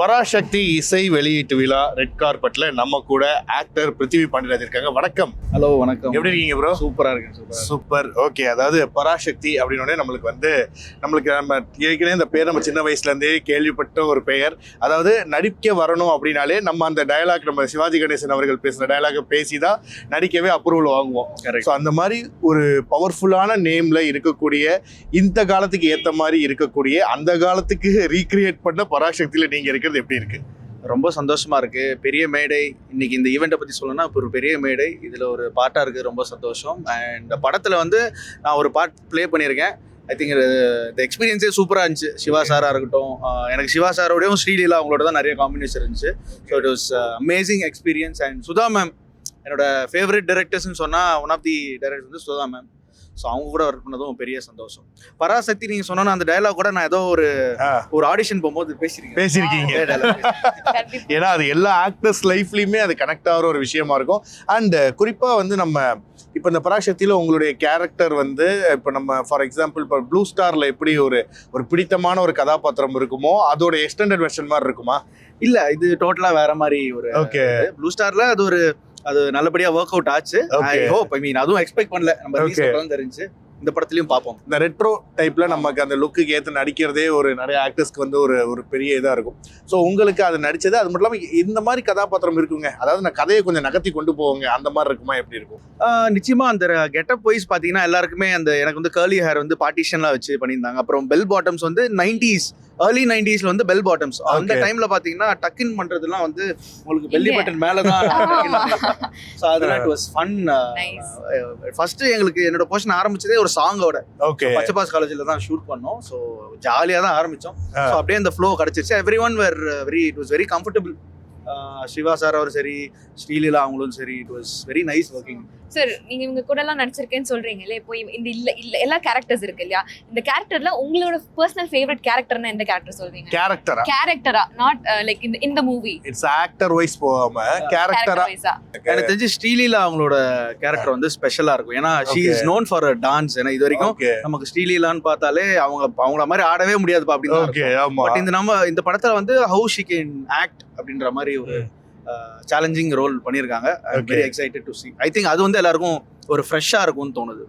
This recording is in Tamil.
பராசக்தி இசை வெளியீட்டு விழா ரெட் கார்பெட்ல நம்ம கூட ஆக்டர் பிருத்திவி பாண்டியராஜ் இருக்காங்க. வணக்கம். ஹலோ, வணக்கம். எப்படி இருக்கீங்க ப்ரோ? சூப்பரா இருக்கு. சூப்பர். ஓகே, அதாவது பராசக்தி அப்படின்னோடனே நம்மளுக்கு நம்ம ஏற்கனவே இந்த பேர் நம்ம சின்ன வயசுல இருந்தே கேள்விப்பட்ட ஒரு பெயர். அதாவது நடிக்க வரணும் அப்படின்னாலே நம்ம அந்த டயலாக், நம்ம சிவாஜி கணேசன் அவர்கள் பேசுன டயலாக பேசி தான் நடிக்கவே அப்ரூவல் வாங்குவோம். ஸோ அந்த மாதிரி ஒரு பவர்ஃபுல்லான நேம்ல இருக்கக்கூடிய, இந்த காலத்துக்கு ஏற்ற மாதிரி இருக்கக்கூடிய, அந்த காலத்துக்கு ரீக்ரியேட் பண்ண பராசக்தியில நீங்க இருக்கிறது எப்படி இருக்கு? ரொம்ப சந்தோஷமா இருக்கு. பெரிய மேடை. இன்னைக்கு இந்த ஈவெண்ட்டை பத்தி சொல்லணும்னா இப்போ ஒரு பெரிய மேடை, இதுல ஒரு பாட்டா இருக்கு. ரொம்ப சந்தோஷம். அண்ட் படத்துல நான் ஒரு பார்ட் ப்ளே பண்ணியிருக்கேன். ஐ திங்க் இந்த எக்ஸ்பீரியன்ஸே சூப்பராக இருந்துச்சு. சிவா சாரா இருக்கட்டும், எனக்கு சிவா சாரோடையும் ஸ்ரீலீலா அவங்களோட தான் நிறைய காம்பினேஷன் இருந்துச்சு. So it was amazing experience. And Sudha ma'am என்னோட ஃபேவரட் டைரக்டர்ஸ்ன்னு சொன்னா ஒன் ஆஃப் தி டைரக்டர்ஸ் வந்து சுதா மேம். ஸோ அவங்க கூட ஒர்க் பண்ணதும் பெரிய சந்தோஷம். பராசக்தி நீங்க சொன்னா அந்த டயலாக் கூட நான் ஏதோ ஒரு ஆடிஷன் போகும்போது பேசியிருக்கீங்க. ஏன்னா அது எல்லா ஆக்டர்ஸ் லைஃப்லயுமே அது கனெக்ட் ஆகிற ஒரு விஷயமா இருக்கும். அண்ட் குறிப்பா நம்ம இப்போ இந்த பராசக்தியில உங்களுடைய கேரக்டர் இப்போ நம்ம ஃபார் எக்ஸாம்பிள் இப்போ ப்ளூ ஸ்டார்ல எப்படி ஒரு பிடித்தமான ஒரு கதாபாத்திரம் இருக்குமோ அதோட எக்ஸ்டெண்டட் வெர்ஷன் மாதிரி இருக்குமா? இல்ல, இது டோட்டலா வேற மாதிரி ஒரு. ஓகே, ப்ளூ ஸ்டார்ல அது நல்லபடியா ஒர்க் அவுட் ஆச்சு. அதுவும் எக்ஸ்பெக்ட் பண்ணல. நம்ம தெரிஞ்சு இந்த படத்துலயும் பார்ப்போம். இந்த ரெட்ரோ டைப்ல நமக்கு அந்த லுக்கு ஏற்று நடிக்கிறதே நிறைய ஆக்டர்ஸ்க்கு ஒரு பெரிய இதா இருக்கும். ஸோ உங்களுக்கு அது நடிச்சது, அது மட்டும் இல்லாமல் இந்த மாதிரி கதாபாத்திரம் இருக்குங்க, அதாவது நான் கதையை கொஞ்சம் நகர்த்தி கொண்டு போவாங்க, அந்த மாதிரி இருக்குமா, எப்படி இருக்கும்? நிச்சயமா அந்த கெட்டப் வைஸ் பாத்தீங்கன்னா எல்லாருக்குமே எனக்கு கர்லி ஹேர் பார்ட்டிஷன்லாம் வச்சு பண்ணியிருந்தாங்க. அப்புறம் bell bottoms early 90s bell bottoms. அந்த டைம்ல பாத்தீங்கன்னா டக்கின் பண்றதுலாம் உங்களுக்கு பெல்லி பட்டன் மேலதான். ஸோ அதெல்லாம் இட் வாஸ் ஃபன். ஃபர்ஸ்ட் என்னோட போர்ஷன் ஆரம்பிச்சதே ஒரு சாங்கோட. ஓகே, பச்சபாஸ் காலேஜ்ல தான் ஷூட் பண்ணோம். ஸோ ஜாலியா தான் ஆரம்பிச்சோம். ஸோ அப்படியே அந்த ஃப்ளோ கிடைச்சிருச்சு. Everyone where it was very comfortable. Siva sir அவரும் சரி, ஸ்ரீலீலா அவங்களும் சரி, it was very nice working. Sir, நீங்க இவங்க கூட எல்லாம் நடிச்சிருக்கேன்னு சொல்றீங்களே, இப்போ இந்த இல்ல எல்லா கேரக்டர்ஸ் இருக்கு இல்லையா, இந்த கேரக்டர்ல உங்களோட பர்சனல் ஃபேவரட் கேரக்டர்னா எந்த கேரக்டர் சொல்வீங்க? கேரக்டரா நாட் லைக் இந்த மூவி. இட்ஸ் ஆக்டர் வைஸ் போகாம கேரக்டரா. எனக்கு தெரிஞ்சு ஸ்ரீலீலா அவங்களோட கேரக்டர் ஸ்பெஷலா இருக்கும். ஏன்னா she is known for a dance. ஏன்னா இது வரைக்கும் நமக்கு ஸ்ரீலீலான்னு பார்த்தாலே அவங்கள மாதிரி ஆடவே முடியாதுப்பா அப்படின்னு. பட் இந்த படத்துல ஹவு ஷி கேன் ஆக்ட் அப்படின்ற மாதிரி ஒரு சேலஞ்சிங் ரோல் பண்ணியிருக்காங்க. Very excited to see. I think அது எல்லாருக்கும் ஒரு ஃப்ரெஷ்ஷா இருக்கும்னு தோணுது.